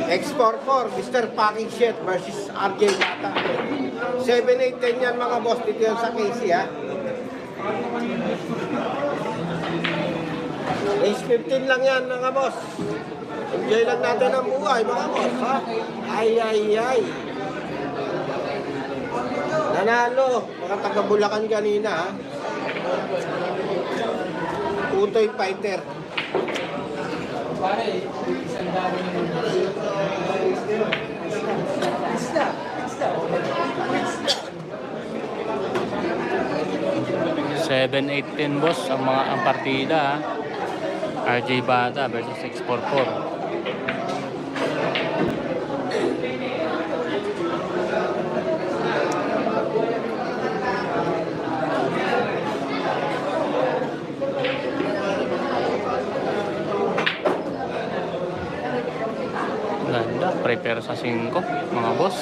X44, Mr. Packing Shit versus RJ Bata. 7-8-10 yan mga boss. Dito yan sa Casey ha. Age 15 lang yan mga boss. Enjoy lang natin ang buhay mga boss ha. Ay ay ay. Nanalo. Mga taga Bulacan kanina ha. Utoy fighter. Pare, isang dami ng 7-8-10 boss ang partida. RJ Bata versus X44. Ganda, prepare sa 5 mga boss.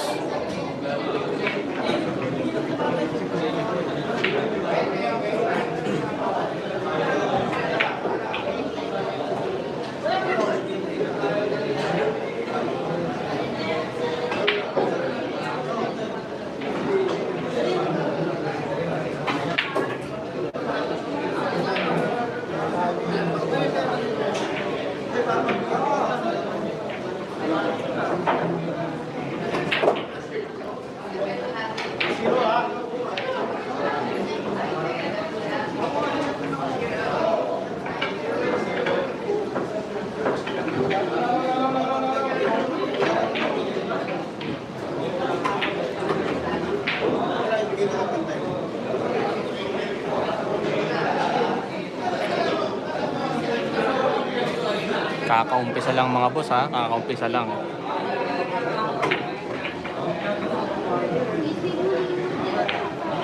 Kakaumpisa lang mga boss ha, kakaumpisa lang.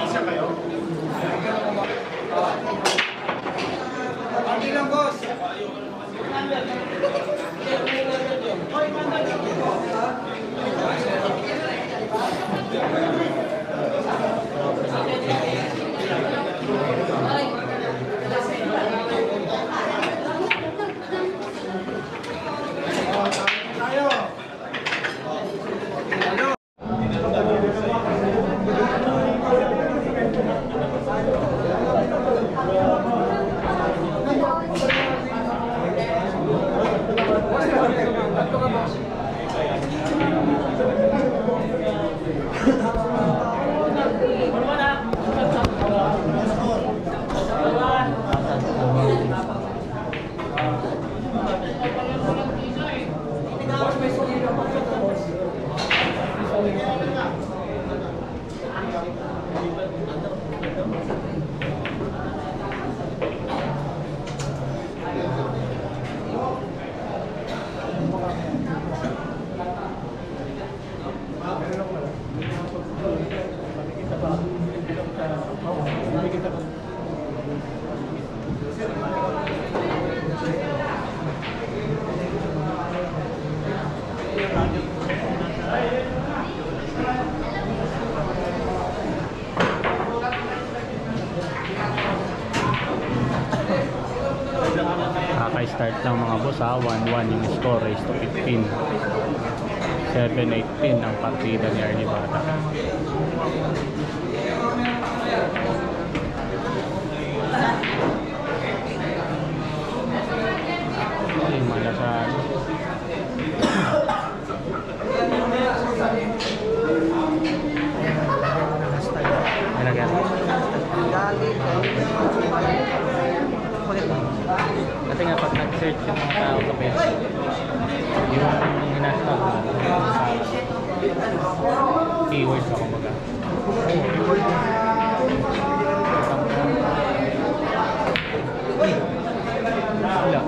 Isa kayo? Pati lang boss. Start lang mga boss ha, 1-1 yung score, raised to 15. 7-8-10 ang partida ni RJ Bata. Ay, malasad. Nalagyan. Kasi nga pag nag-search yung mga tao sa Facebook, yung hinashtag na keywords na kumbaga. Wala.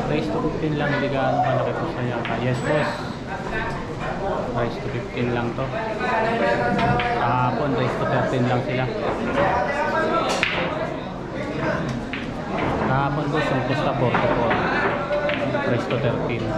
Raise to 15 lang, hindi gaano kalaki po sa yata. Yes, boss. Raise to 15 lang to. Kahapon, raise to 13 lang sila. Kahapon, boss, yung costa 44. Raise to 13.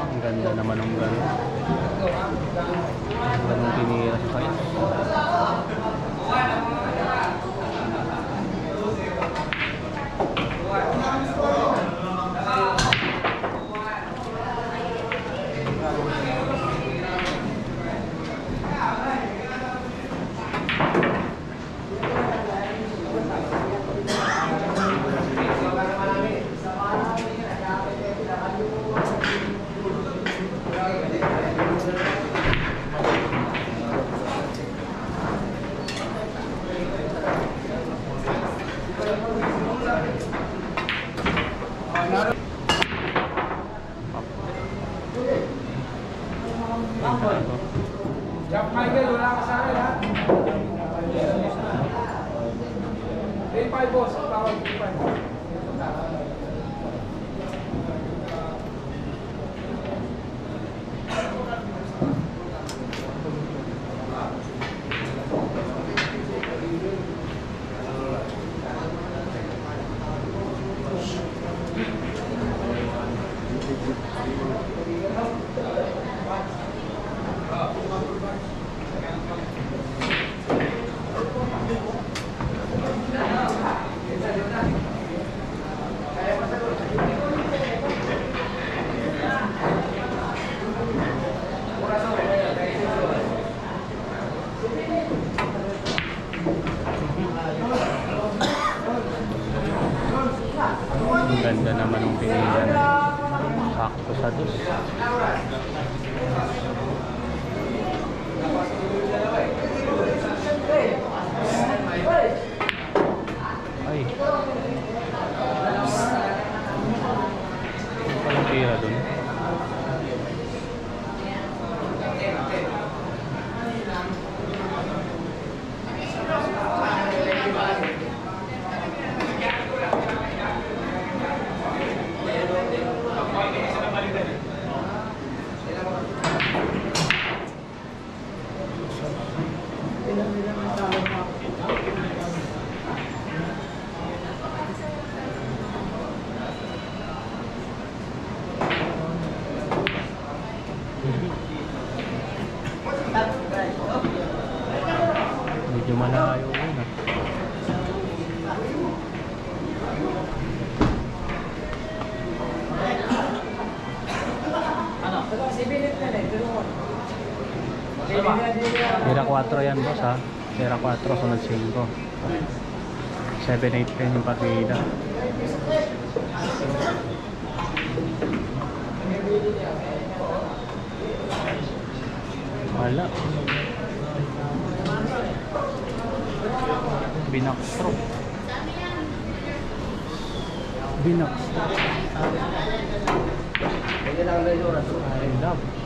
Ang ganda naman ng gano'n. Ang ganda ng tinira sa kaya. Jack Michael, wala ka sa akin ha? 3-5 boss, tawag 3-5. Ang ganda naman ng pinilan. Sakto sa dos. Ay. Walang tira dun. Medyo malayo yun ah. Sierra 4 yan boss ha. Sierra 4 sunod 5. 7, 8, 10 yung partida. Wala. Binakstroke. Binakstroke. I love.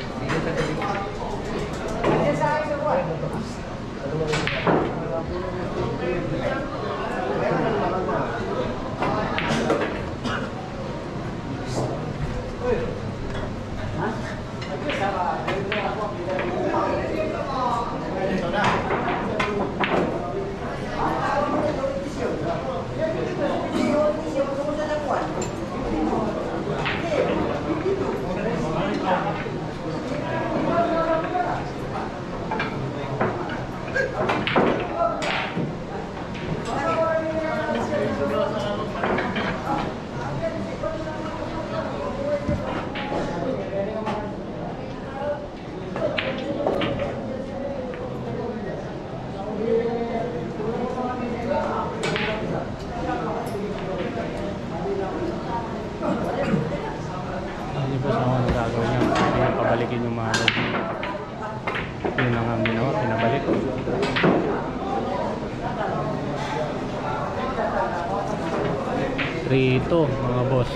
Hindi po sa mga gagawin niya. Kaya pabalikin yung mga loob. Yun ang ang ginawa, pinabalik. Rito, mga boss.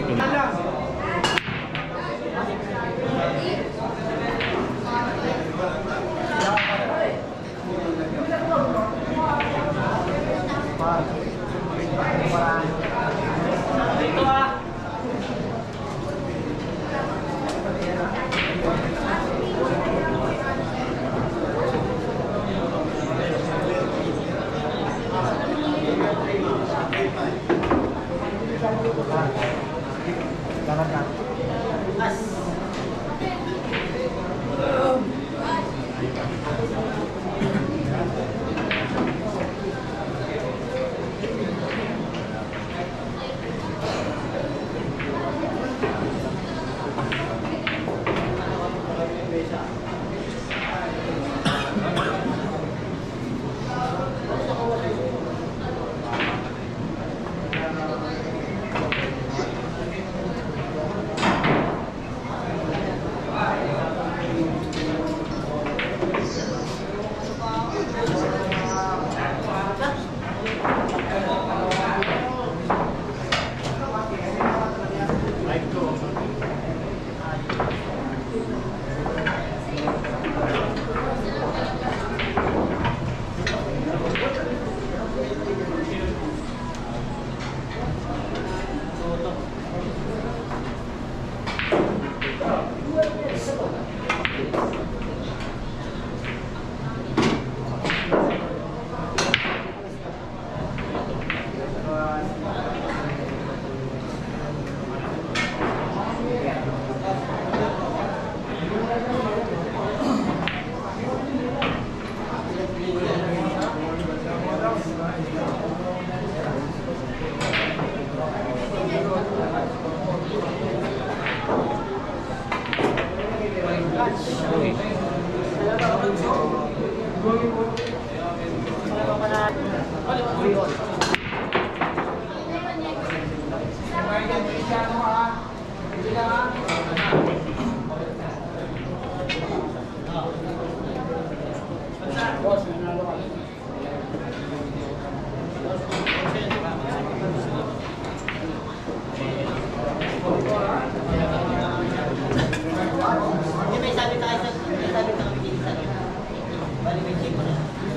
May sabi tayo sa may sabi tayo sa bali may check ko na.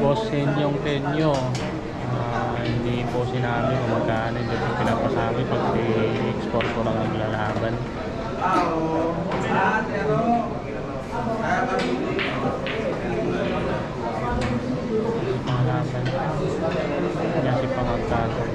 Boss Senyong Tenyo, hindi po sinabi kung magkano, hindi po pinapasabi pag i-export ko lang ang lalaban. Lalaban kaya si pangagkagaw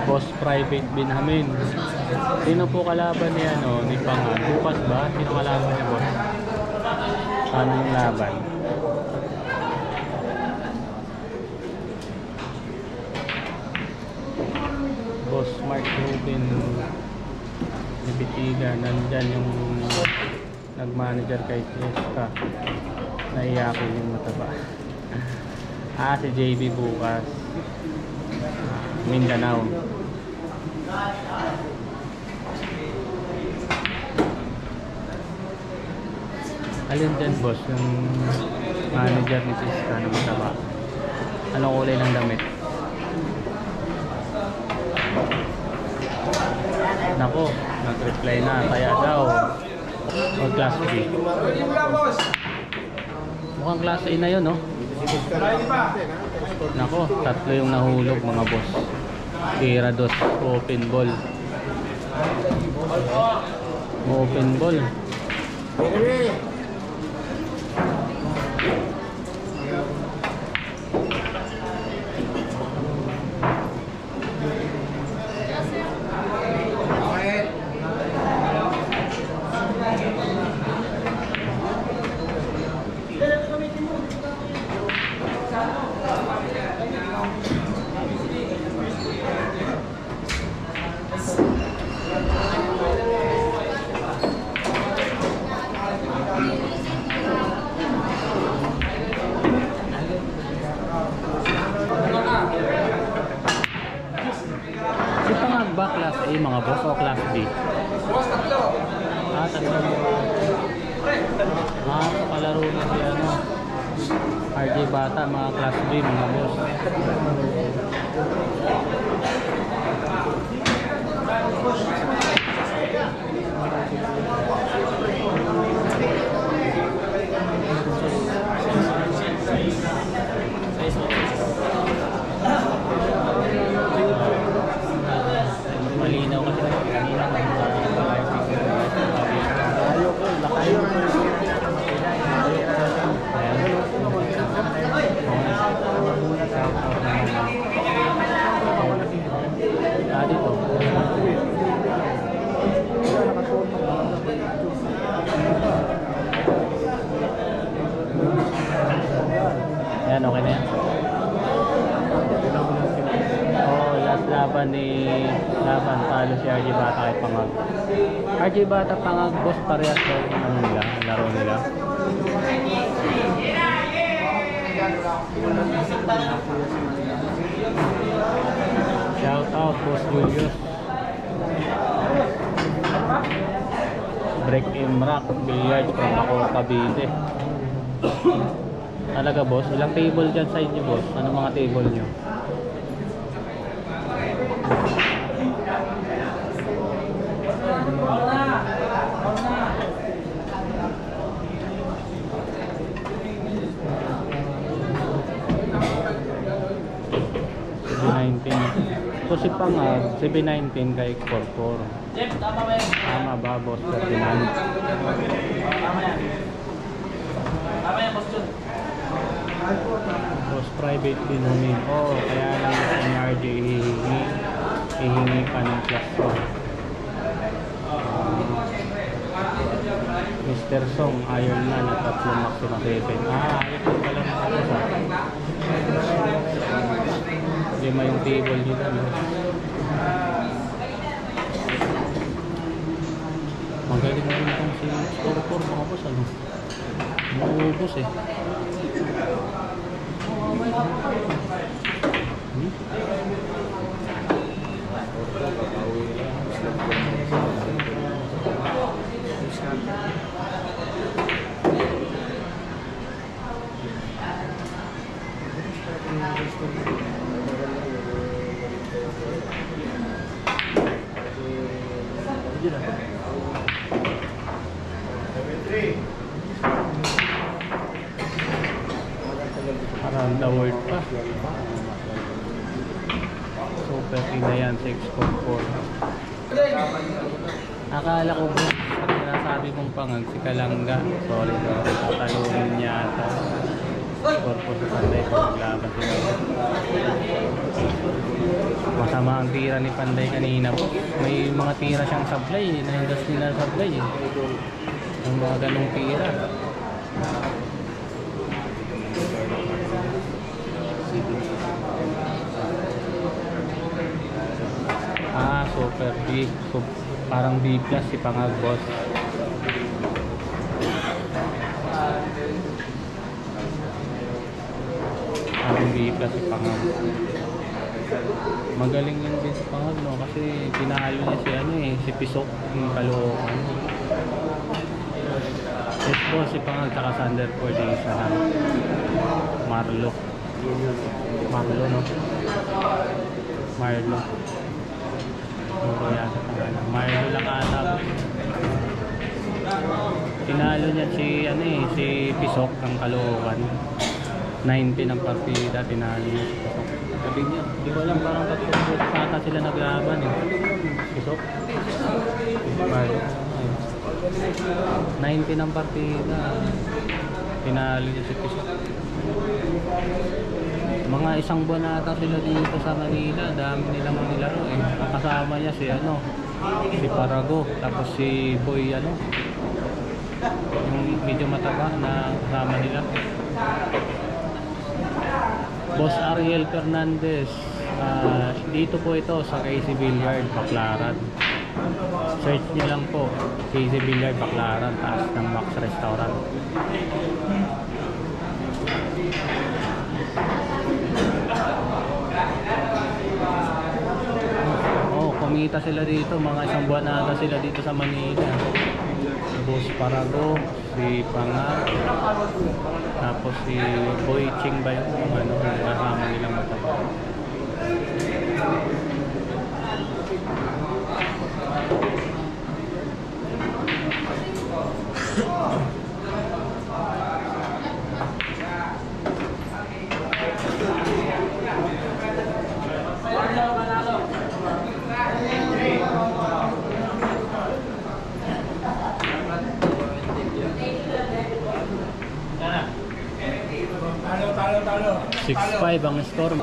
Boss Private Binhamin. Sino po kalaban ni ni Pangag? Bukas ba? Sino kalaban niya, boss? Ano yung laban? Boss Mark Rubin ni Bitiga. Nandyan yung nag-manager kay Fiesta. Naiyakin yung mataba. Si JB bukas. Mindanao. Alin dyan, boss? Yung manager ni Fiesta na mataba. Anong kulay ng damit? Nako, nag-reply na. Kaya daw o class B. Mukhang class A na yun, no? Nako, tatlo yung nahulog, mga boss. Tira dos, open ball. Open ball. Ba class A, mga boss, o class B? Boss, tatlo. Tatlo. Kalaro na si RJ Bata, mga class B, mga boss. Malinaw kasi kanina dito. Ayan, okay na yan. Last laban talo si RJ Bata kay Pangag. RJ Bata, Pangag, boss, parehas daw yung nila, laro nila. Shout out, boss Julius. Break Imrak Billiards from Bacol, Cavite. Talaga, boss, ilang table dyan sa inyo, boss? Ano mga table nyo? si Pangag, 719 kay Corpor. Tama ba, Boss Ferdinand? Boss private binunin. Oo, kaya lang sa NRD hihingi pa ng plus 1. Mr. Song, Iron Man at 3 Maxima 7. Ayos ko pala ng lima yung table dito, no? Magaling na rin itong si Corpor, mga boss, ano? Maubos eh. Around the world pa. Super na yan, 644. Akala ko po, at sinasabi kong Pangag, si Kalangga. Sorry, tatalunin niya ata. Corpor sa Panday ko, naglaban sila. Masama ang tira ni Panday kanina po. May mga tira siyang sablay, nahindas nila sablay eh. Ang mga ganong tira. Super B. So, parang B plus si Pangag, boss. Parang B plus si Pangag. Magaling yun din si Pangag, no? Kasi pinahalo niya si ano eh, si Pisok, yung Caloocan. Yes, boss, si Pangag tsaka Sander for the isa na Marlo, no? Marlo. Marlo lang ata. Tinalo niya si ano eh, si Pisok ng Caloocan. 90 ng partida, tinalo niya si Pisok. Sabi niya, di ko alam, parang tatlong ata sila naglaban eh. Pisok. Marlo. 90 ng partida. Tinalo niya si Pisok. Mga isang buwan na ata sila dito sa Manila. Dami nilang nilaro eh. Ang kasama niya si ano, si Parago, tapos si Boy ano, yung medyo mataba na kasama nila. Boss Ariel Fernandez, dito po ito sa KC Billiard, Baclaran. Search niyo lang po KC Billiard, Baclaran, taas ng Max Restaurant. Kumita sila dito, mga isang buwan na ata sila dito sa Manila. Boss Parago, si Pangag, tapos si Boy Ching ba yun, yung ano, kasama nilang mataba. Talo. 6-5 ang score.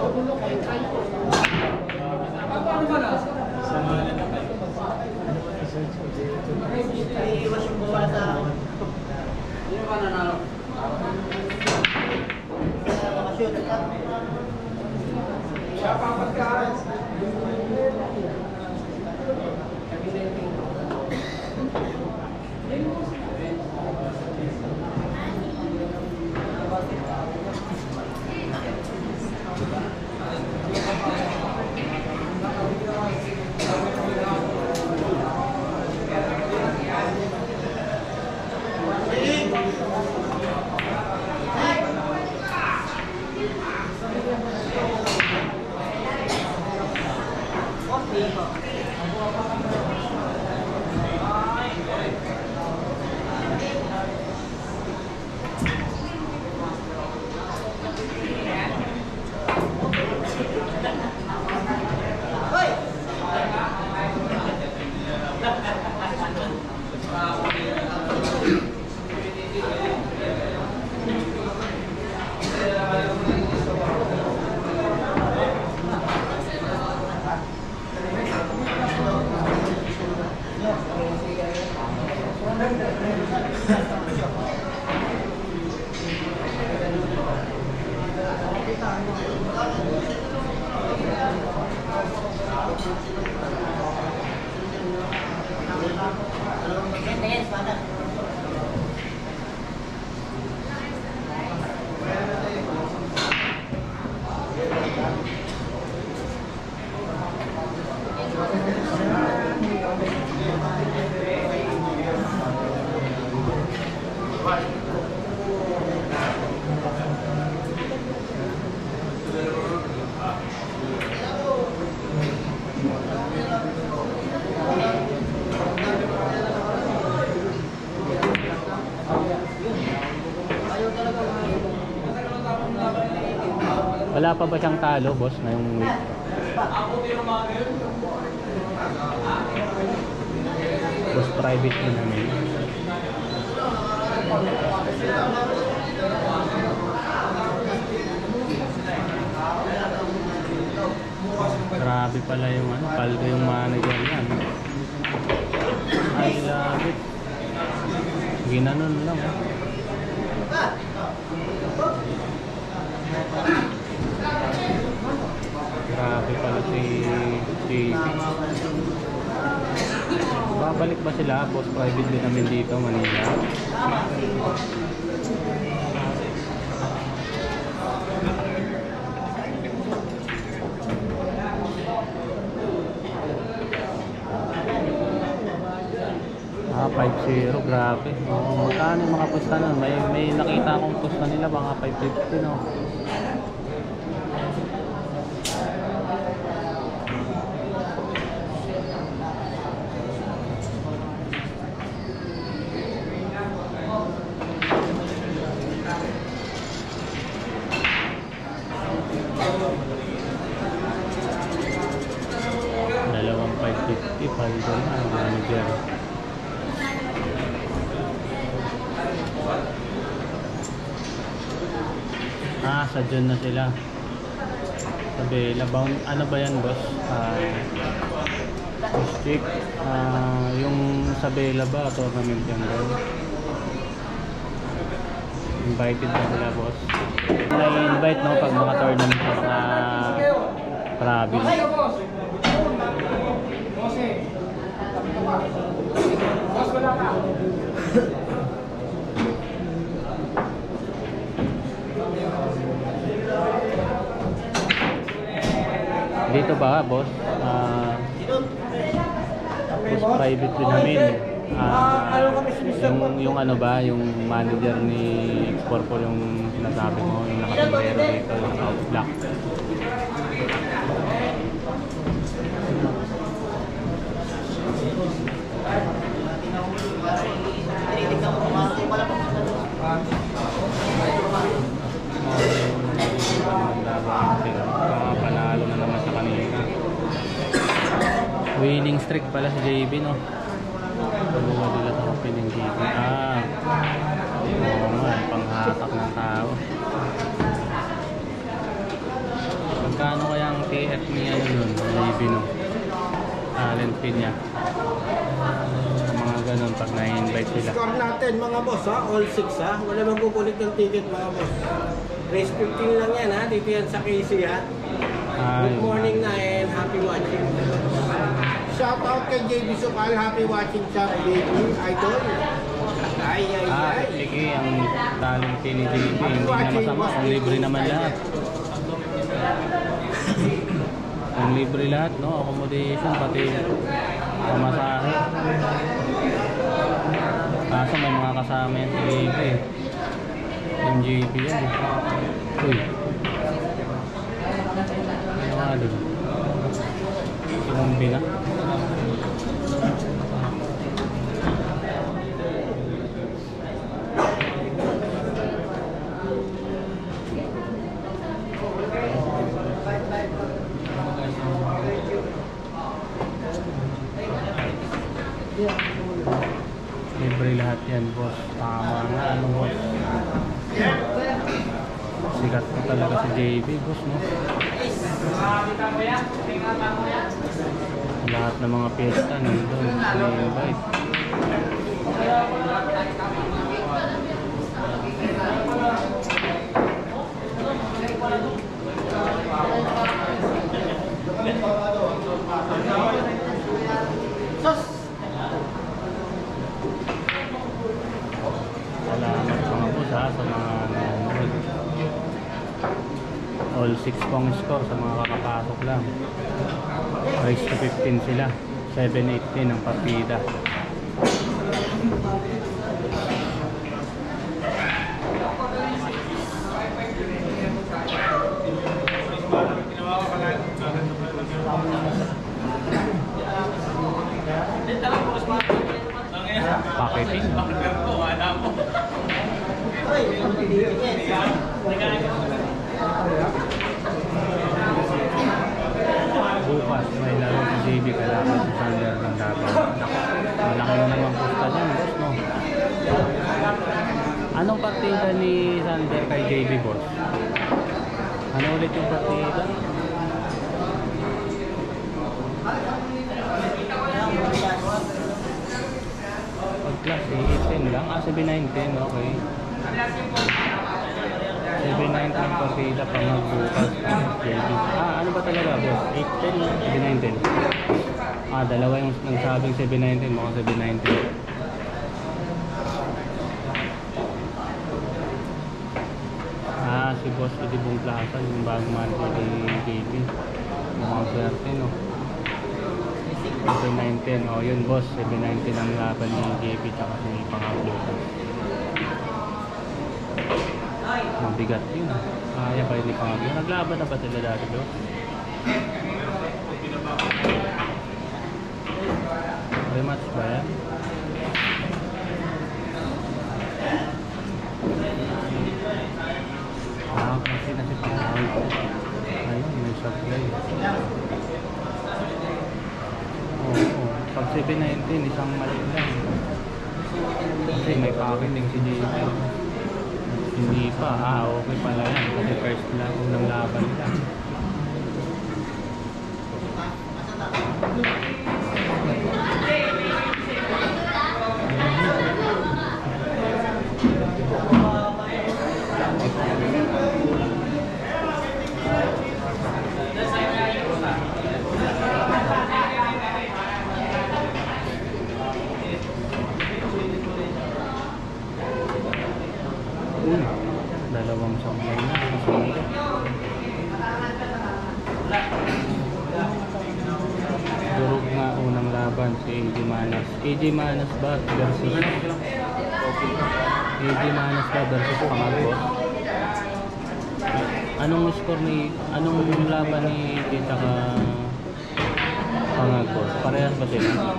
Wala pa ba siyang talo, boss, ngayong week? Boss, private mo namin. Grabe pala yung ano, paldo yung manager yan. I love it. Ginanon lang. Grabe pala si babalik ba sila? Post private din namin dito, Manila. Ah, 5-0, grabe. Magkano yung mga pusta nun? May nakita akong pusta nila, mga 550, no? Dalawang 550, paldo na, manager. Ah, sa June na sila. Sabi, labound, ano ba yan, boss? District. Yung sa Bela ba, tournament yan doon? Invited na sila, boss. Na-invite, no, pag mga tournament sa mga province. Boss, wala ka. Dito ba, boss? Boss, private din namin. Yung ano ba, yung manager ni Exporpo yung sinasabi mo, yung nakasumbrero dito, yung black. Panalo na naman sa kanina. Winning streak pala si JB, no? Pagbuwa nila sa opening JB. Oo nga, panghatak ng tao. Magkano kaya ang TF ni ano nun, JB, no? Talent pin niya. Mga ganun pag na-invite sila. Score natin mga boss ha, all 6 ha. Wala magpupulit ng ticket mga boss. Race 15 lang yan ha, dito yan sa KC ha. Good morning na and happy watching. Shout out kay JB Sukal, happy watching sa baby idol. Ay. Sige, ang talent pin ni JB, hindi na masama, ang libre naman lahat. Ang libre lahat, no? Accommodation, pati pamasahe. Kaso may mga kasama yan si JB. Yung JB yan. Uy. Ano nga doon? Sinumbi na. Libre lahat yan, boss. Tama nga, ano, boss. Sikat ko talaga si JB, boss, no? Lahat ng mga piyesta nandun, invite. Salamat mga boss ha, sa mga nanonood. All 6 pong score sa mga kakapasok lang. Race to 15 sila. 7-18 ang partida. Packaging. Bukas may laro si JB kalaban sa Sander ng Davao. Malaki na naman pusta dyan, boss, no? Anong partida ni Sander kay JB, boss? Ano ulit yung partida? Pag-class, 18 lang. 7-19, okay. 7-19 ang partida pa magbukas. Ano ba talaga, boss? 8-10? 7-19. Dalawa yung nagsabing 7-19, mga 7-19. Si Boss Idibong Plaza, yung bagong manager ni JP. Mukhang swerte, no? 7-19, yun boss, 7-19 ang laban ni JP tsaka si Pangablo. Mabigat yun. Kaya pa yun ni Pangablo. Naglaban na ba sila dati, bro? Rematch ba yan? Kasi na si Pangablo. Ayun, may supply. Pag 7-19, isang mali lang. Kasi may pakiling si JP. Hindi pa, okay pala yan. Kasi first lang, unang laban lang. Dalawang sablay na. Durog nga unang laban si AJ Manas. AJ Manas ba versus AJ Manas ba versus Pangagos? Anong score ni anong laban ni AJ saka Pangagos? Parehas ba sila?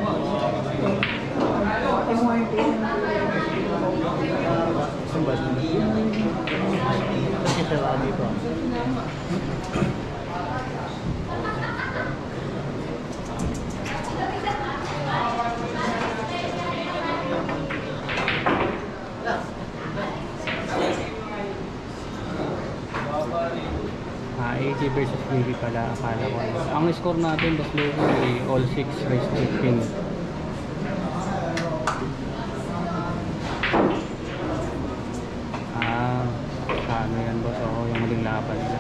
Kasi sa lagi ko. AJ versus BB pala akala ko. Ang score natin Boss Lugo ay all 6 race to 15. Ano yan boss? Yung muling laban nila.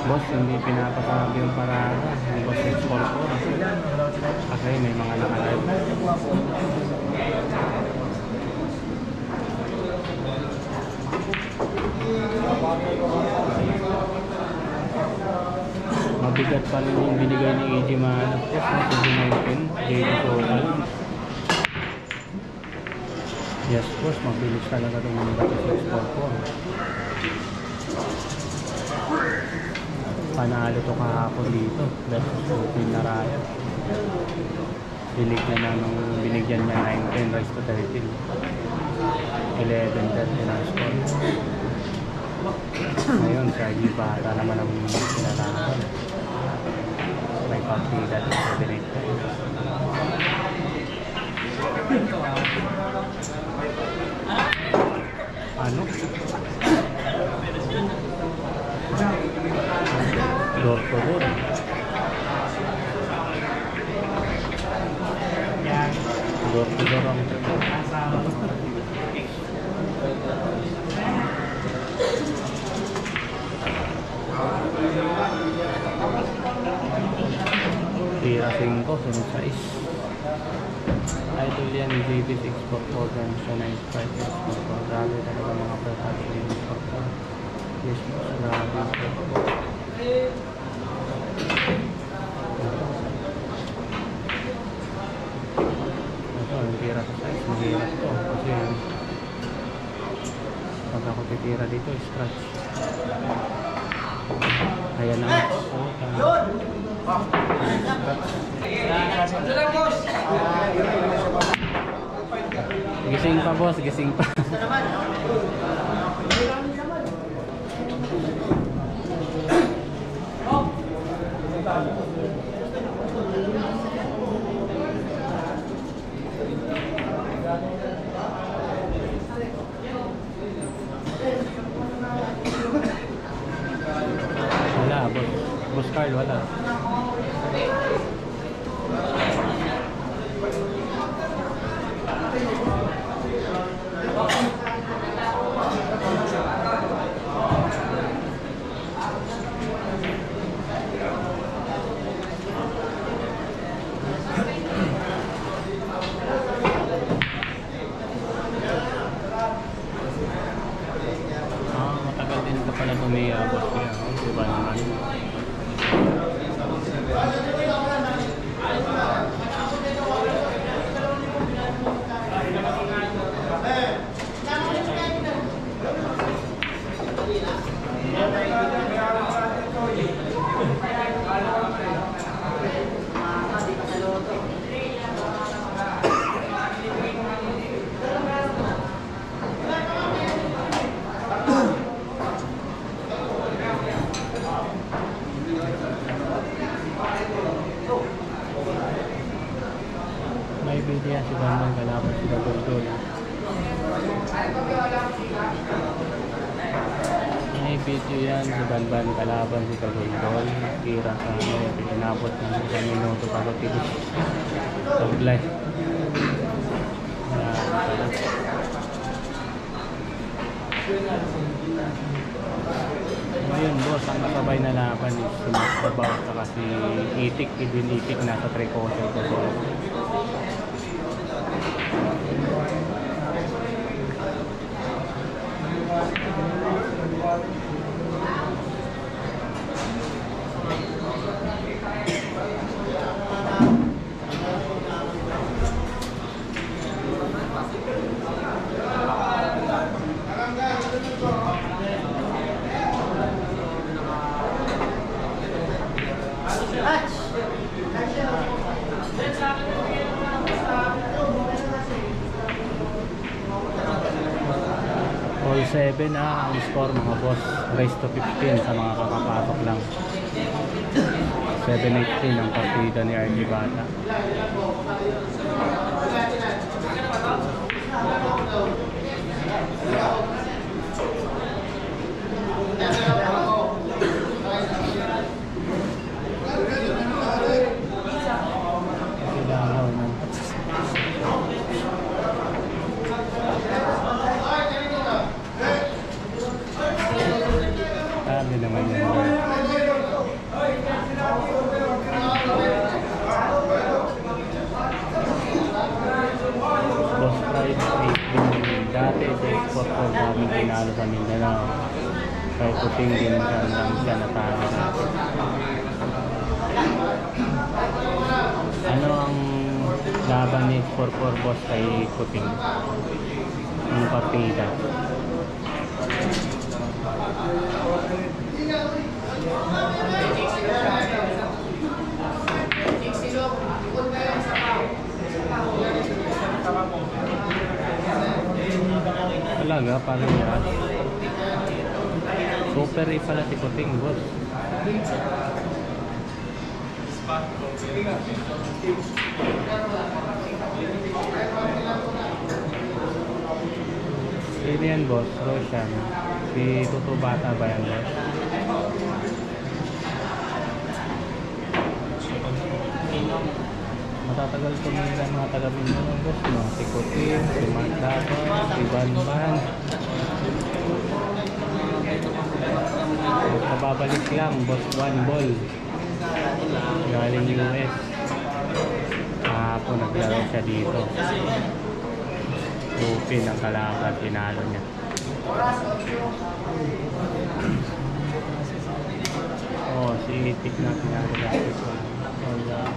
Boss, hindi pinapasabi yung parada. Yung boss yung score ko. Kasi may mga nakalive. Mabigat pa rin yung binigay ni AJ Manas po sa 19 JD Total. Yes boss, mabilis talaga itong mga 644. Panalo to kahapon dito versus Philippine na Raya. Binigyan niya 9-10 rise to 13. 11-10 ang score. Ngayon, sa Bata naman ang pinalaman. May partida sa 7-8. Ano? Door to door. Door to door ang Tira 5, sunod sa is. Idol yan ni JB 644 ganun siya 95 years old. Grabe talaga mga protects ni 644. Yes po, grabe. Ito, yung tira sa size, mahirap to. Kasi pag ako titira dito, scratch. Ayan na. Gising pa boss, gising pa. Wala, boss Carl, wala. Matagal din ka pala tumiabot kaya, diba naman? May video yan si Banban kalaban si Gagol. May video yan si Banban kalaban si Gagol. Kira sa ano, pinabot ng 1 minuto bago tigos. Taglay. Ngayon boss, ang kasabay na laban is si Mastabaw at si Itik, Edwin Itik nasa 3 quarter ko po. All 7 ang score mga boss, race to 15 sa mga kakapasok lang. 7-18 ang partida ni RG Bata. Sabi naman yan. Boss Pride 8 dati sa export ko daming pinalo sa Mindanao. Kaya puting din lang siya natalo natin. Ano ang laban ni 4-4 boss kay Puting? Ang partida. Talaga, parang yan. Super A pala si Puting, boss. Sino yan, boss? Roshan. Si Tutu Bata ba yan, boss? Matatagal tumira mga taga-Mindoro, boss, no? Si Kutin, si Mark Daba, si Banban. Pababalik lang, boss One Ball. Galing US. Kahapon naglaro siya dito. Lupin ang kalaban, tinalo niya. Oh, si Itik na tinalo dati ko. Wala.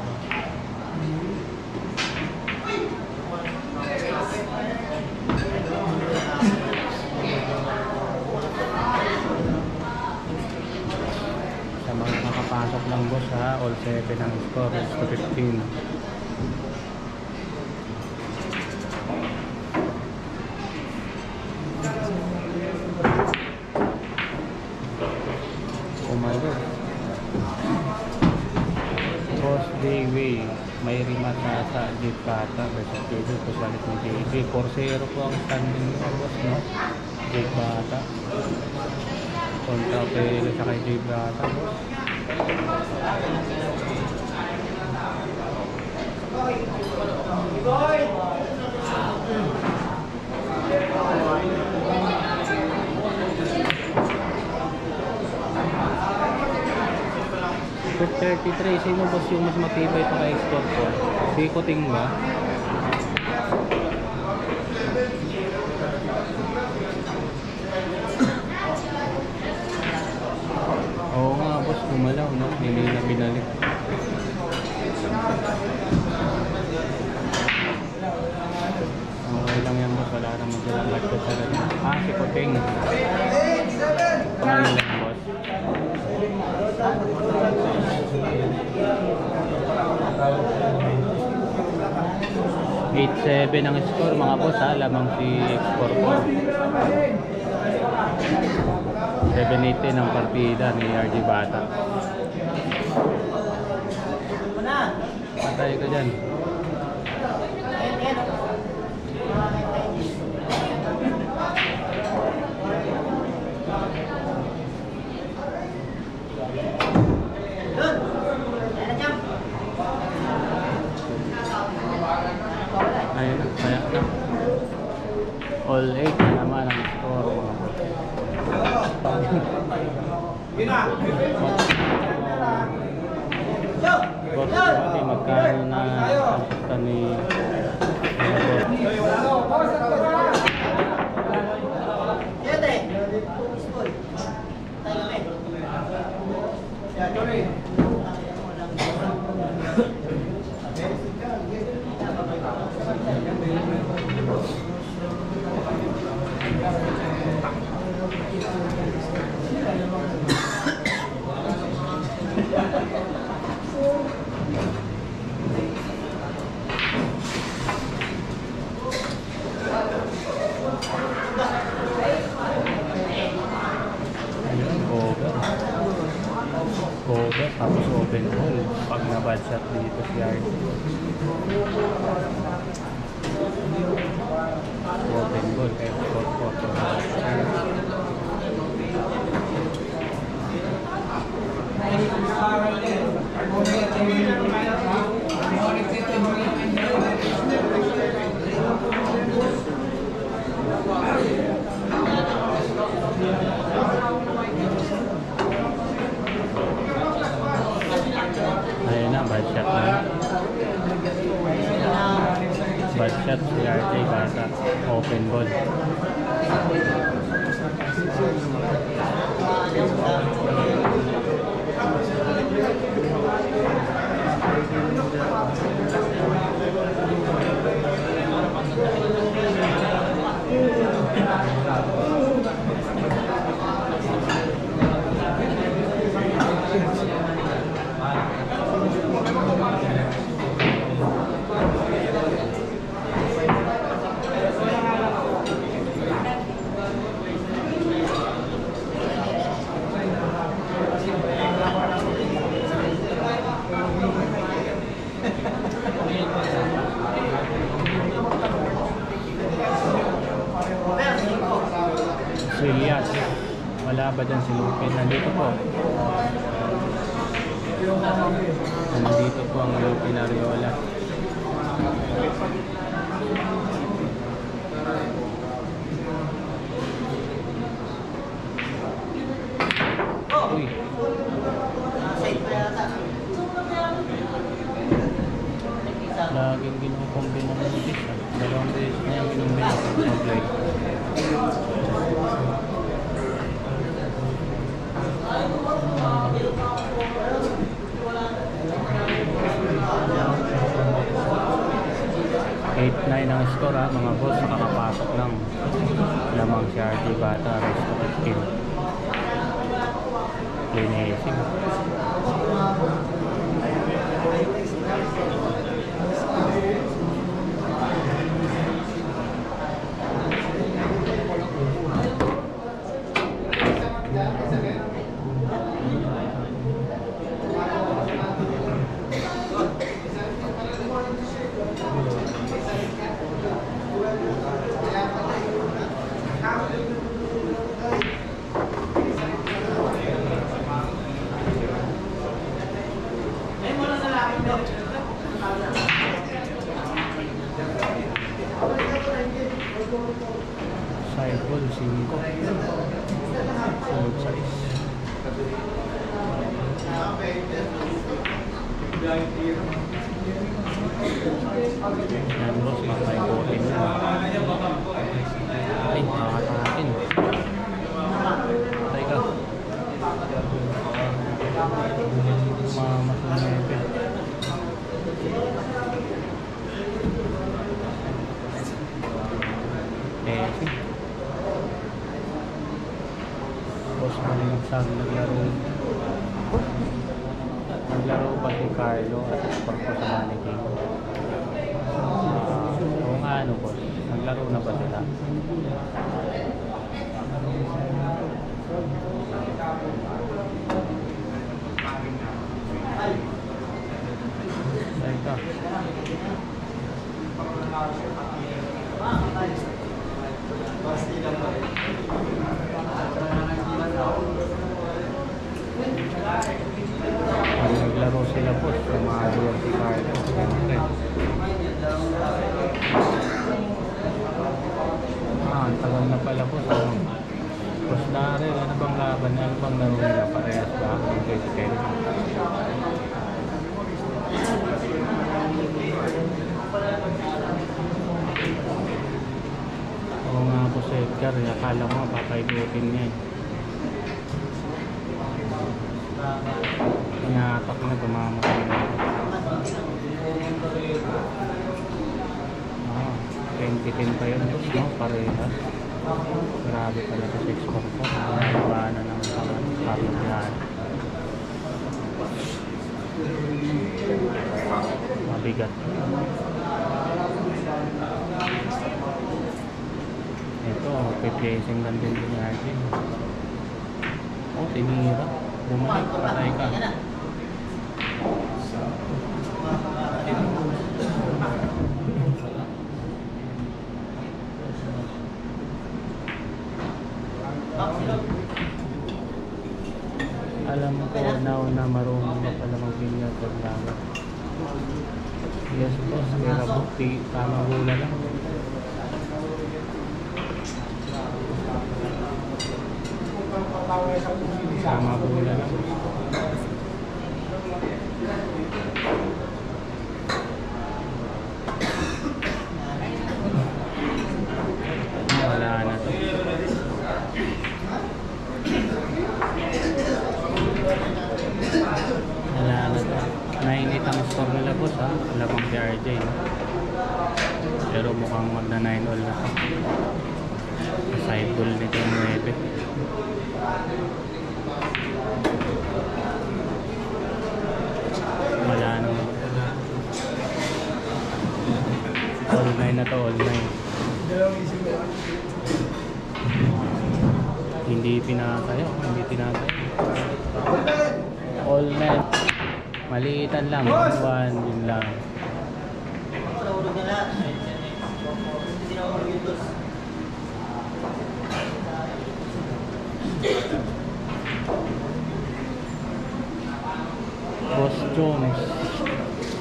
Sa mga nakapasok ng boss ha, all 7 ang score, is to 15. Umalo. Boss Dayway, may rimata sa Jeep Bata versus Jeep po sa alit ni JJ. 4-0 po ang standing nyo, boss, no? Jeep Bata. Kontra pero sa kay Jeep Bata, boss. Top 33, sino boss yung mas matibay pa kay export ko? Si Kuting ba? Oo nga boss, gumalaw, no? Hindi na binalik. Okay lang yan boss, wala naman silang match sa rin. Si Kuting. Pangalan lang boss. 8-7 ang score mga boss ha, lamang si Export ko. 7-8 ang partida ni RJ Bata. Patay ka dyan. Ayun na, kaya na. All 8 na naman ang score. Boss, pati magkano na ang ni cover, tapos open hole pag na-bad shot dito si RJ. Open goal kaya photo. Ayun na, bad shot na. Bad shot si RJ Bata. Open ball. Trillias. Wala ba dyan si Lupin? Nandito po. Nandito po ang Lupin Ariola. Uy. Laging ginukumbina ng Lupis. Dalawang beses na yung ginukumbina sa play. Eight-9 ang score ha, mga boss. Nakakapasok lang lamang si RJ Bata. Rest of the team. Plinacing. Cycle 5 full size. Yan boss, makaikutin na. Ay, makakatakin. Patay ka. Masunebe. Boss Malingsag naglaro pa si Carlo at Porco sa Mannequin. Kung ano boss, naglaro na ba sila? Ito. Naglaro sila po sa mga si Carlo. Ang tagal na pala po sa Boss Daryl, ano bang laban? Ano bang laro nila? Parehas ba? Ang pwede. Oo nga po si Edgar, akala mo papaikutin niya eh. Inatak na, bumamatay na. 2010 pa yun, no? Parehas. Grabe pala sa 644. Nagawa na ng Carlo Piano. Mabigat. Ito, pe-placing lang din ni Arjun. Oh, tinira. Bumalik, patay ka. Alam ko now na marunong na pala mag-binyag at lahat. Yes boss, kaya bukti, tamang hula lang. Sama hula lang. Wala na to. Wala na to. 9-8 ang score nila boss ha. Wala pang si RJ no? Pero mukhang magna 9 all na to. Side ball nito yung 9. Wala na. All 9 na to, all 9. Hindi pinatayo. All 9. Maliitan lang, 1 din lang.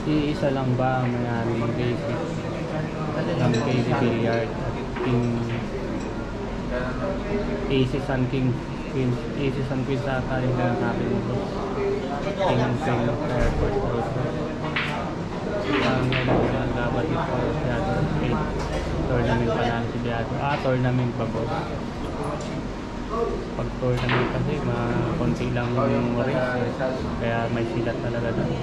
Iisa lang ba ang may-ari ng KC? Ng KC Billiard at King Aces and King Aces and Queens ata yung sinasabi mo bro. King and Queen of Airport Road. Parang ganun siya dapat ito Beato 8 tournament pa lang si Beato. Tournament pa boss. Pag tournament kasi konti lang yung race kaya may silat talaga doon.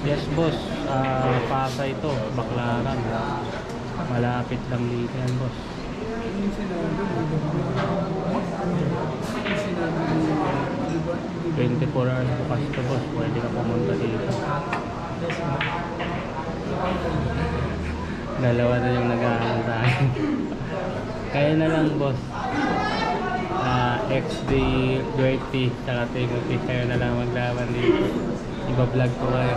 Yes boss, Pasay ito, Baclaran. Malapit lang dito yan boss. 24 hours bukas ito boss, pwede ka pumunta dito. Dalawa na yung nag-aaral sa akin. Kaya na lang boss. XD, Duerty, tsaka Timothy, kayo na lang maglaban dito. Iba-vlog ko kayo.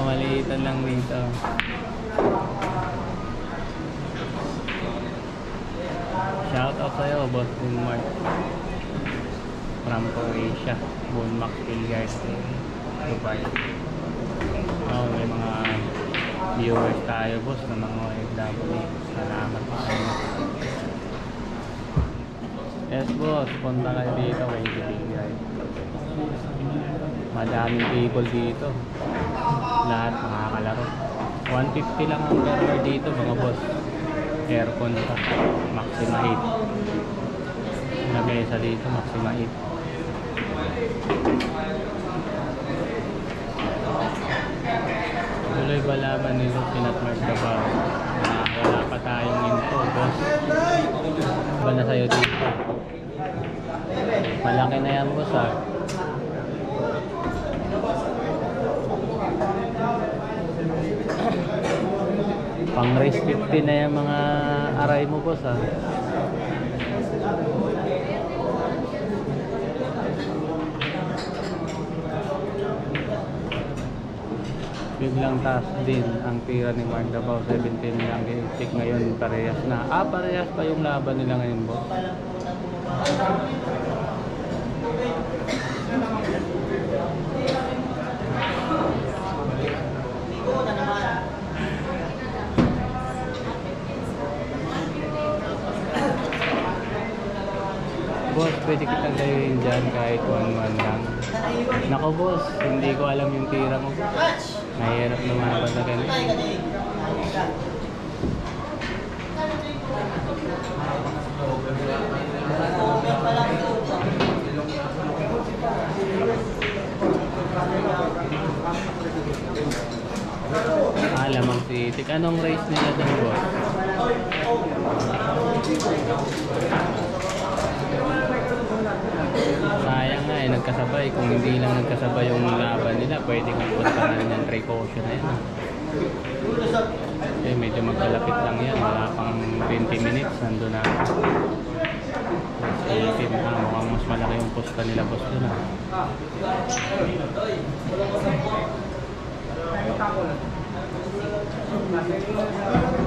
Maliitan lang dito. Shout out sa'yo, Boss Bunmark. From Croatia, Bunmark Billiard, Dubai. May mga viewers tayo boss na mga OFW. Salamat po sa inyo. Yes boss, punta kayo dito kay Billiard. Madaming table dito. Lahat makakalaro. 150 lang ang per hour dito mga boss. Aircon pa. Maxima 8. Nabesa dito, Maxima 8. Tuloy ba laban nito pinatmark ka ba? Wala pa tayong info boss. Iba na sa'yo dito. Malaki na yan boss ha. Pang race 50 na yung mga aray mo boss ha. Biglang taas din ang tira ni Mark Davao, 17 lang i-check ngayon, parehas na. Parehas pa yung laban nila ngayon boss. Boss, pwede kitang gawin dyan kahit 1-1 lang. Nako boss, hindi ko alam yung tira mo. Mahirap lumaban na ganun. Lamang City. Anong race nila doon boss? Sayang nga nagkasabay. Kung hindi lang nagkasabay yung laban nila, pwede kang puntahan ng precaution na yan. Medyo magkalapit lang yan. Wala pang 20 minutes. Nandun na. Mukhang mas malaki yung posta nila boss doon ha.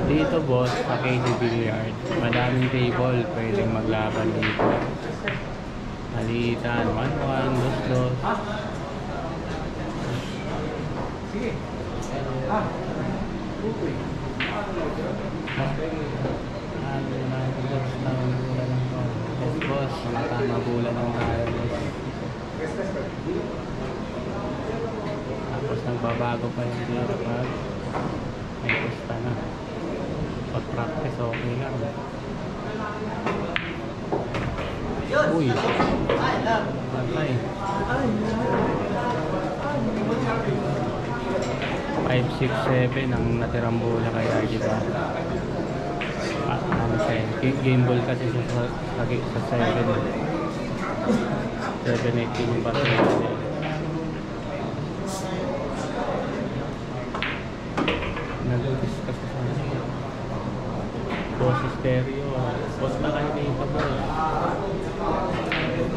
Dito boss, sa KC Billiard, madaming table, pwedeng maglaban dito. Maliitan, 1-1, 2-2. Boss, mga tama bulan ng tayo boss. Tapos nagbabago pa yung dito pag may pusta na. Pag practice okay lang. Uy, patay. 5, 6, 7 ang natirang bola kay RG ba? Game ball kasi sa 7. 7-18 yung basta. Nag-discuss ko sa Boss Stereo. Boss na kayo dito po.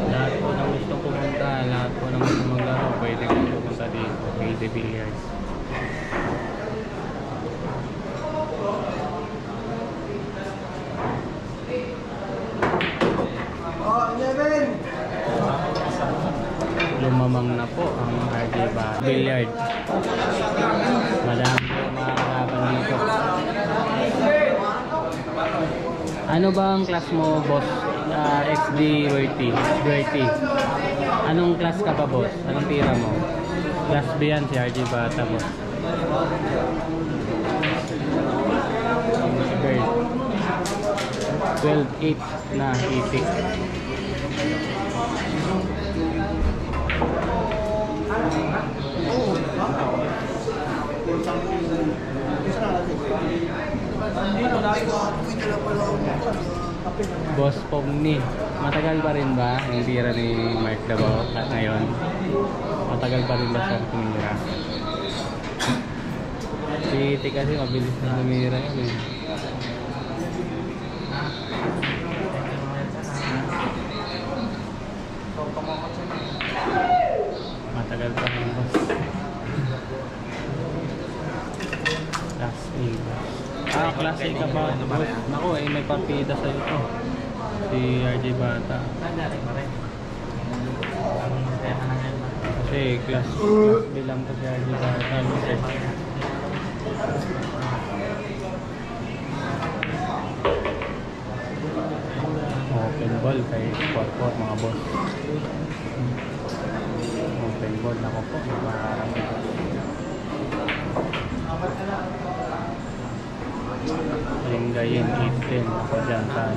Lahat po nang gusto pumunta, lahat po nang gusto maglaro, pwede kayo pumunta dito. KC Billiards. na po ang RJ Billiard. Madami po mga kalaban dito. Ano ba ang class mo, boss? XD Worthy. Anong class ka pa, boss? Anong tira mo? Class B yan si RJ Bata, boss. 12-8 na itik. Boss Pomni, matagal pa rin ba yung tira ni Mark Davao ngayon? Matagal pa rin ba siya tumira? Si Iti kasi mabilis na tumira yun eh. Matagal pa rin, boss. Class A. Class A ka ba? Boss, naku eh, may partida sa'yo to. Si RJ Bata. Kasi class B lang to si RJ Bata. Open ball kay Sport mga boss. Open ball na ko po. Linggayin 8-10 ako dyan sa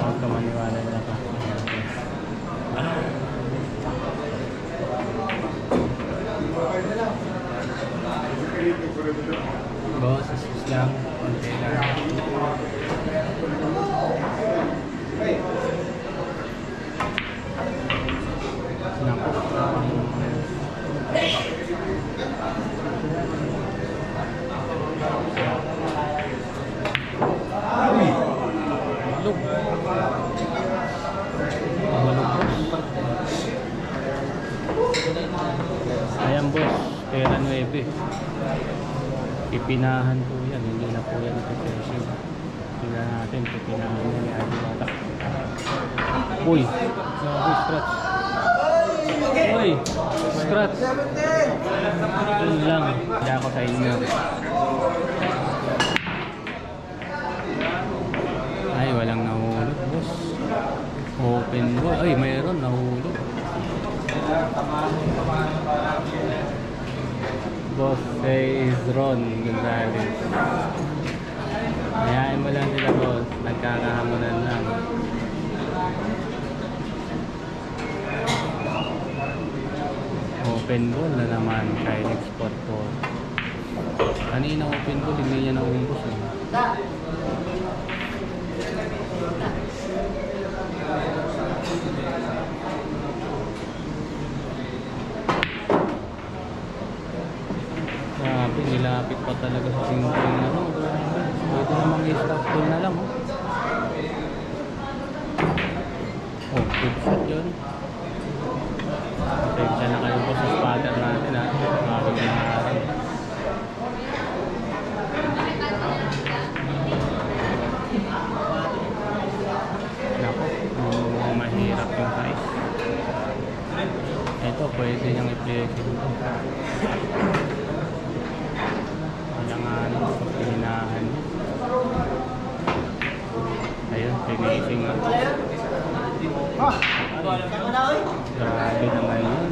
huwag ka maniwala na ka. Boss, assist lang. Konti lang. Naku. Look. Ayan boss, pera 9. Ipinahan po yan, hindi na po yan ipipesyo. Tingnan natin, ipinahan yan ni Adi Bata. Uy, scratch. Uy, scratch. Yun lang, hindi ako sa inyo. Ay, walang nahulog, boss. Open ball. Ay, mayroon nahulog. Boss says Ron Gonzalez. Hayaan mo lang sila, boss. Nagkakahamunan lang. Open ball na naman kay Export Ball. Kanina open ball, hindi niya naumpos eh. Grabe, nilapit pa talaga sa simpleng ano. Pwede namang i-stop ball na lang, oh. Oh, good shot yun. Pasensya na kayo po sa spotter natin, ha. Grabe na natin. Naku, mahirap yung size. Ito, pwede niyang i-flex ito. Wala nga ano, pag hinahan niya. Ayun, finishing na. Grabe naman yun.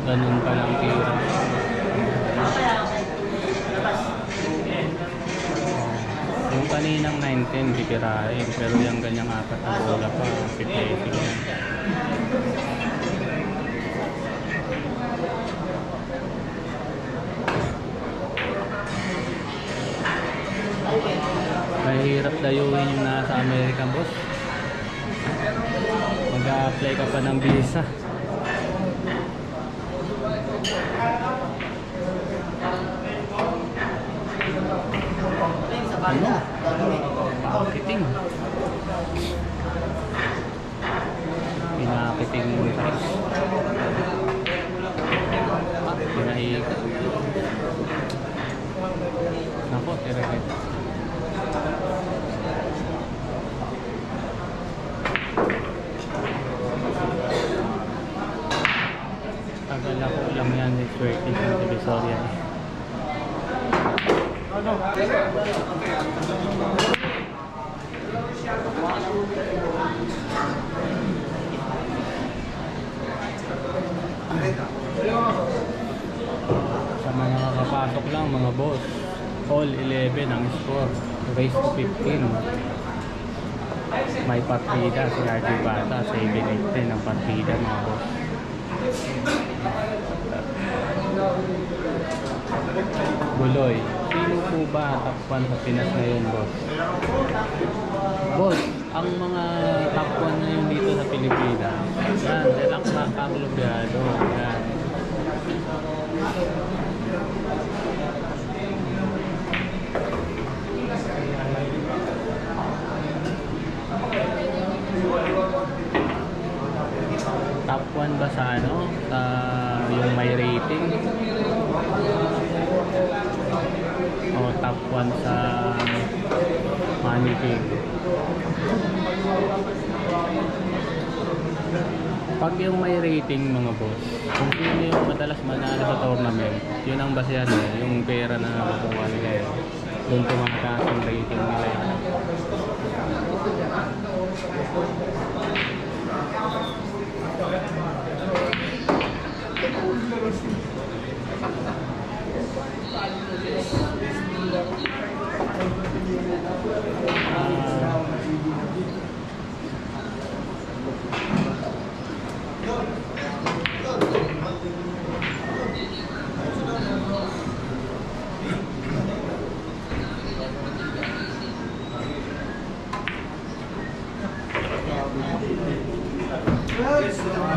Ganun pa lang tira. Yung kaninang 9-10 bibirain, pero yung ganyang apat na bola pa, pipesing yan. Mahirap dayuhin yung nasa Amerika, boss. Mag-a-apply ka pa ng visa. Ano? Pinakiting. Pinakiting mo guys. Pinahiga. Nako, tira-tira. Kagalako lang yan, it's worth it sa Divisoria. Sa mga nakakapasok lang mga boss, all 11 ang score, race to 15. May partida si RD Bata, 7-8 ang partida mga boss. Buloy, sino po ba top 1 sa Pinas ngayon boss? Boss, ang mga top 1 ngayon dito sa Pilipinas, yan, relax na Carlobiado, yan. Top 1 ba sa ano? Sa yung may rating? O top 1 sa Money King? Pag yung may rating mga boss, kung sino yung madalas manalo sa tournament, yun ang basehan eh, yung pera na nakukuha nila eh. Doon tumataas yung rating nila eh.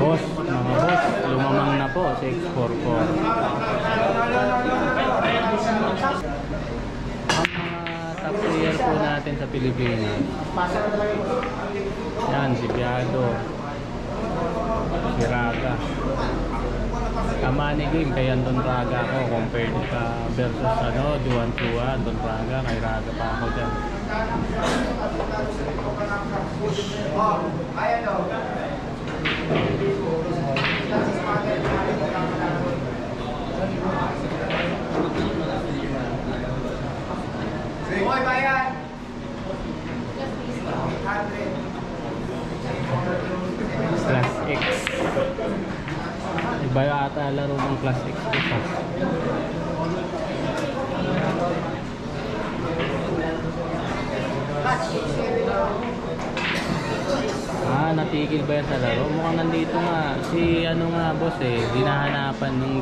Boss, mga boss, lumamang na po, 644. Ang mga top player po natin sa Pilipinas, yan, si Biado, si Raga. Money Game kay Anton Raga ako compared ka versus ano, Juan Chua, Anton Raga, kay Raga pa ako dyan. Hoy, bayan! Class X. Iba ata laro ng Class X dito. Natigil ba yan sa laro? Mukhang nandito nga. Si ano nga boss eh, dinahanapan yung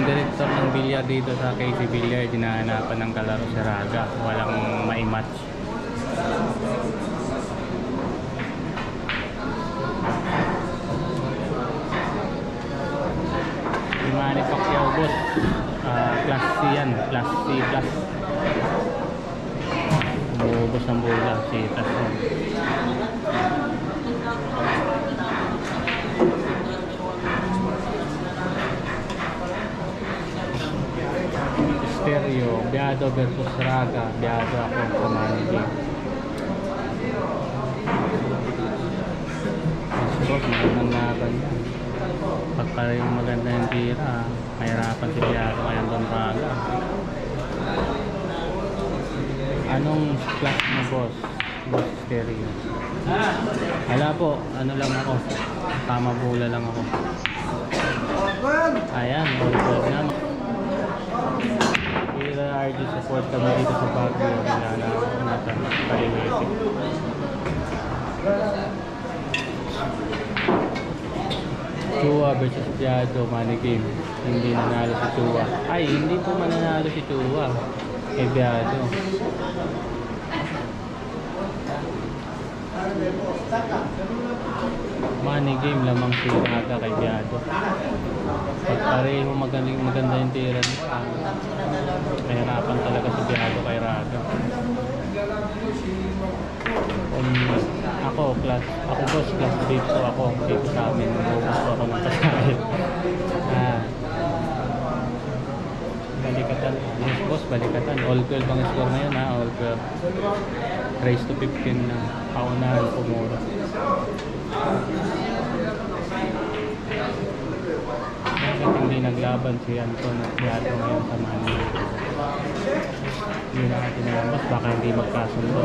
director ng bilyar dito sa KC Bilyar, dinahanapan ng kalaro si Raga. Walang maimatch. Si Manny Pacquiao boss, Class C yan, Class C plus. Bubos ng bola, si Tasson. Stereo, Biado versus Raga. Biado ako sa Money Game. Mas boss, magandang laban yan. Pagka yung maganda yung tira, mahirapan si Biado kaya doon Raga. Anong class mo boss? Boss Stereo. Wala po, ano lang ako. Tama bola lang ako. Ayan, all good na. Kira RG support kami dito sa Baguio. Nilalaman Kaliwete. Chua versus Biado, Money Game. Hindi nanalo si Chua. Ay, hindi po mananalo si Chua. Eh, Biado. Money Game lamang si Raga kay Biado. Pag pareho maganda yung tira nito, mahirapan talaga si Biado kay Raga. Ako boss, class dito ako dito sa amin. Bubos ako ng pasahin. Balikatan. Yes boss, balikatan. All 12 ang score ngayon ha. All 12. Race to 15 na. Paunahan pumura. laban si Anton at si Ato ngayon sa Manila. Hindi na natin alam, boss, baka hindi magkasundo.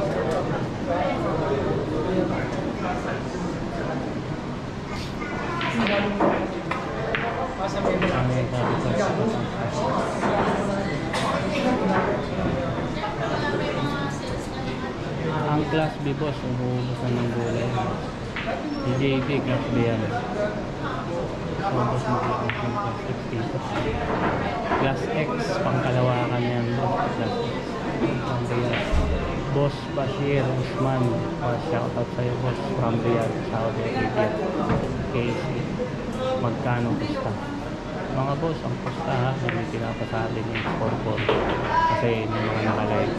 Ang Class B, boss, umuubusan ng gulay. JB, Class B yan. So, boss, mag-class ng Class X dito. Class X, pangkalawakan yan, boss. Class X. Boss Bashir Usman, shoutout sa'yo, boss, from Riyadh, Saudi Arabia. Casey, magkano pusta? Mga boss, ang pusta ha, hindi pinapasabi yung scoreboard kasi may mga nakalive.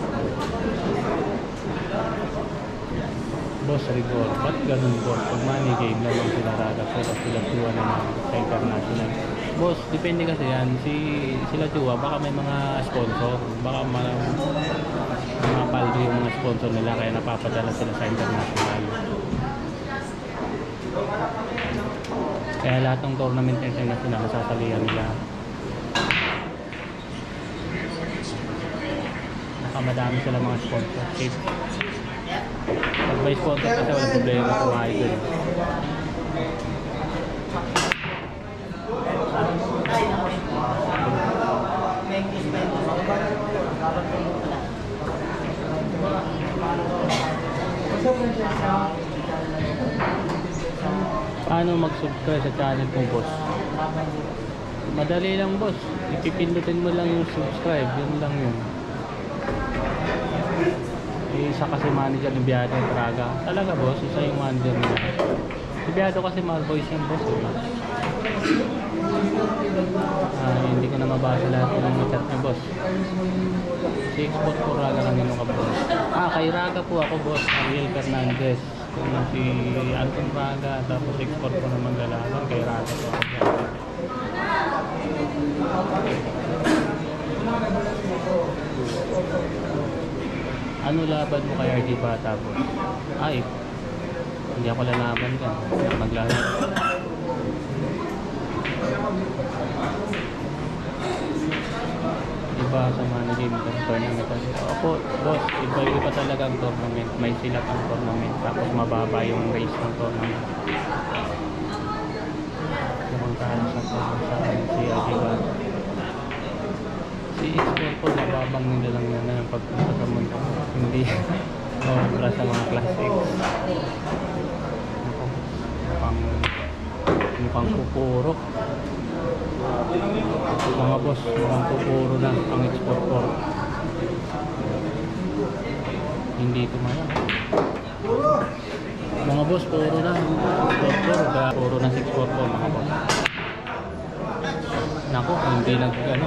Boss Rigor, ba't ganun, boss? Pag money game naman sila Raga pero sila Chua naman sa international. Boss, depende kasi yan, sila Chua, baka may mga sponsor, baka mga paldo yung mga sponsor nila kaya napapadala sila sa international. Kaya lahat ng tournament international nasasalihan nila. Baka madami sila mga sponsorship. Pag may sponsor kasi wala problema kumain doon. Paano mag-subscribe sa channel kong, boss? Madali lang, boss. Ipipindutin mo lang yung subscribe. Yun lang yun. Isa kasi manager ni Biado at Raga. Talaga, boss, isa yung manager nila. Si Biado kasi mga voice yung boss. Hindi ko na mabasa lahat ng chat niya, boss. Si Export po Raga lang yun ka, boss. Kay Raga po ako, boss. Ariel Fernandez. Kung si Anton Raga, tapos Export po naman galagan. Kay Raga po ako. Ano laban mo kay RJ Bata, boss? Hindi ako lalaban ka. Maglalaro. Iba sa money game ng tournament. Opo, boss, iba talaga ang tournament. May silat ang tournament. Tapos mababa yung race ng tournament. Samantala sa si RJ Bata. Si Export po, nababang nila lang yan ng pagpunta sa mundo. Hindi para sa mga Class X. Mukhang pupuro. Mga boss, mukhang pupuro na ang Export po. Hindi tumaya. Mga boss, puro na Export po. Puro na si Export po, mga boss. Naku, hindi nag-ano.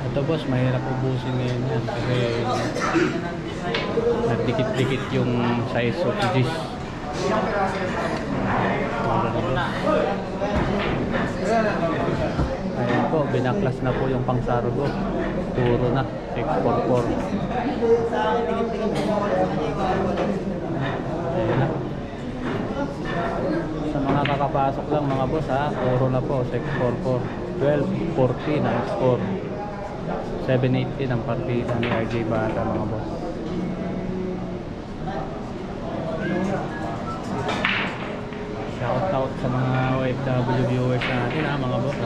Ito, boss, mahirap ubusin ngayon yan kasi nagdikit-dikit yung size of this. Ayan po, binaklas na po yung pangsargo. Puro na, 644. Ayan na. Sa mga kakapasok lang, mga boss, puro na po, 644. 12-40 na score. 7-80 ng partida ni RJ Bata, mga boss. Shout out sa mga OFW viewers natin, mga boss,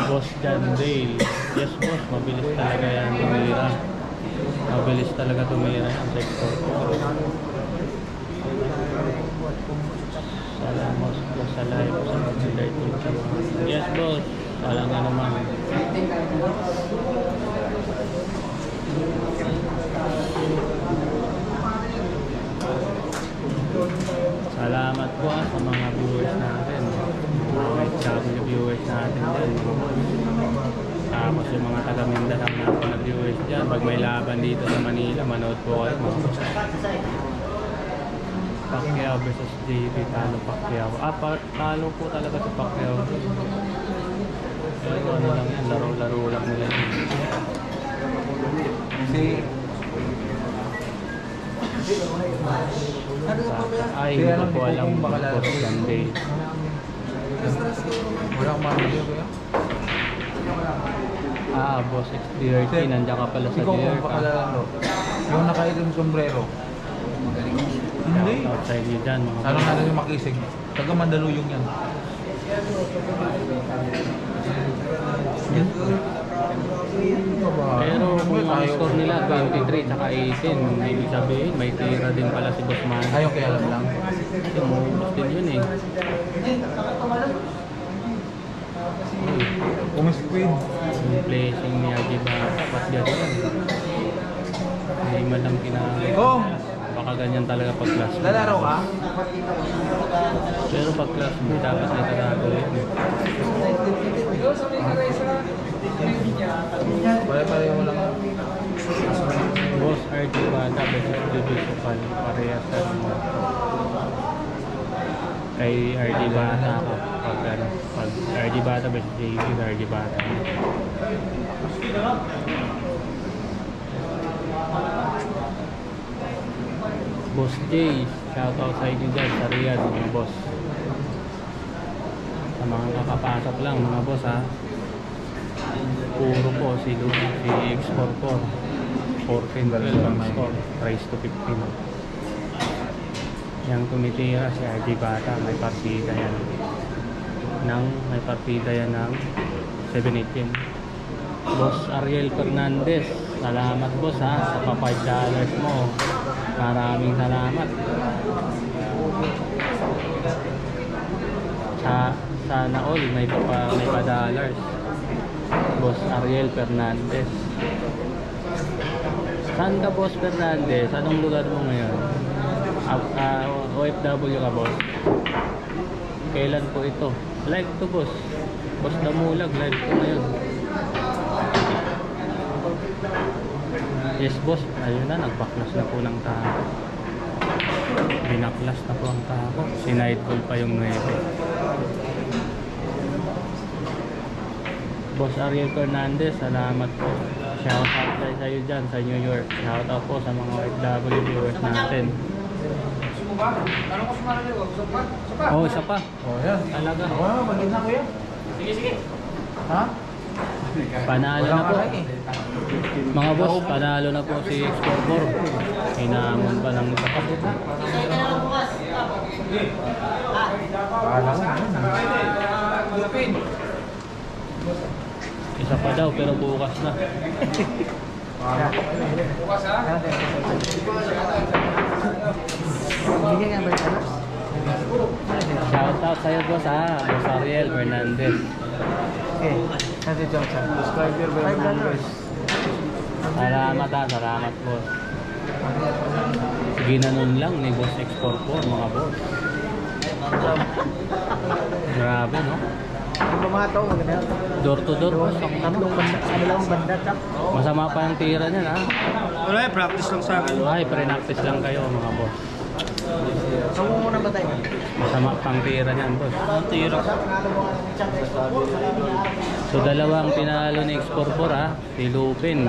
Boss John Dale. Yes, boss, mabilis talaga yan tumira. Mabilis talaga tumira ang sector. Salamat po sa live sa consider to. Yes, boss. Wala nga naman. Salamat po sa mga viewers natin. Mga viewers natin dyan. Tapos yung mga taga Mindanao natin na viewers dyan. Pag may laban dito sa Manila, manood po kayo. Pacquiao versus JB, talo Pacquiao. Talo po talaga sa Pacquiao. Pero ano lang yan, laro-laro lang nila yun. Ay, hindi ko po alam kung Sunday. Walang mamili ko yan. Boss XDRT, nandiyan ka pala sa Ikaw DRT. kung pakalala mo. Yung nakaitim sombrero. Hindi. Outside nyo dyan, mga Ano natin yung makisig? Taga Mandaluyong yan. Pero kung ang score nila 23 tsaka 18, ibig sabihin may tira din pala si Boss Man. Ayaw kaya alam lang. Yung ubus din yun eh. Umisquid. Yung placing ni Ajiba, dapat yan yan. Hindi man lang Oh! baka ganyan talaga pag class B. Lalaro ka? Pero pag class B, dapat na itarago yun eh. Pare-pareho lang. Boss RD Bata versus Bibi Sukal, parehas na mo. Kay RD Bata ako, pag RD Bata versus JV, RD Bata. Boss J, shoutout sa inyo dyan sa Riyadh, mga boss. Sa mga kakapasok lang, mga boss ha. Puro po si X4 po. 14 ang score, raise to 15. Yang tumitira si RD Bata, may partida yan. May partida yan ng 7-18. Boss Ariel Fernandez, salamat boss ha, sa pa $5 mo. Maraming salamat. Sana all may pa dollars. Boss Ariel Fernandez. Saan ka Boss Fernandez? Anong lugar mo ngayon? OFW ka boss? Kailan po ito? Live to boss. Boss Damulag, live to ngayon. Yes boss, ayun na, nagpaklas na po ng tao. Binaklas na po ang tao. Sinightfall pa yung 9. Boss Ariel Fernandez, salamat po. Shoutout tayo sa iyo dyan sa New York. Shoutout po sa mga OFW viewers natin. Oh, isa pa. Oh, yan. Talaga. Wow, magin na kuya. Sige. Ha? Panalo na po. Mga boss, panalo na po si X44. Hinamon pa ng isa pa. Bahala ko. Isa pa daw pero bukas na. Bukas ha? Shoutout sa'yo boss ha. Boss Ariel Fernandez. Okay. Nanti Johnson. Subscriber $5. Salamat ha, salamat boss. Ginanon lang ni Boss X44 mga boss. Grabe no? Ang mga tao, maganda. Door to door boss. Tatlong banda, sa dalawang banda, tap. Masama pa ang tira niyan ha. Wala, practice lang sa akin. Ay, pre-practice lang kayo mga boss. Saan mo muna ba tayo? Masama pang tira niyan boss. Tira. So dalawang pinalo ni X44 ha. Si Lupin.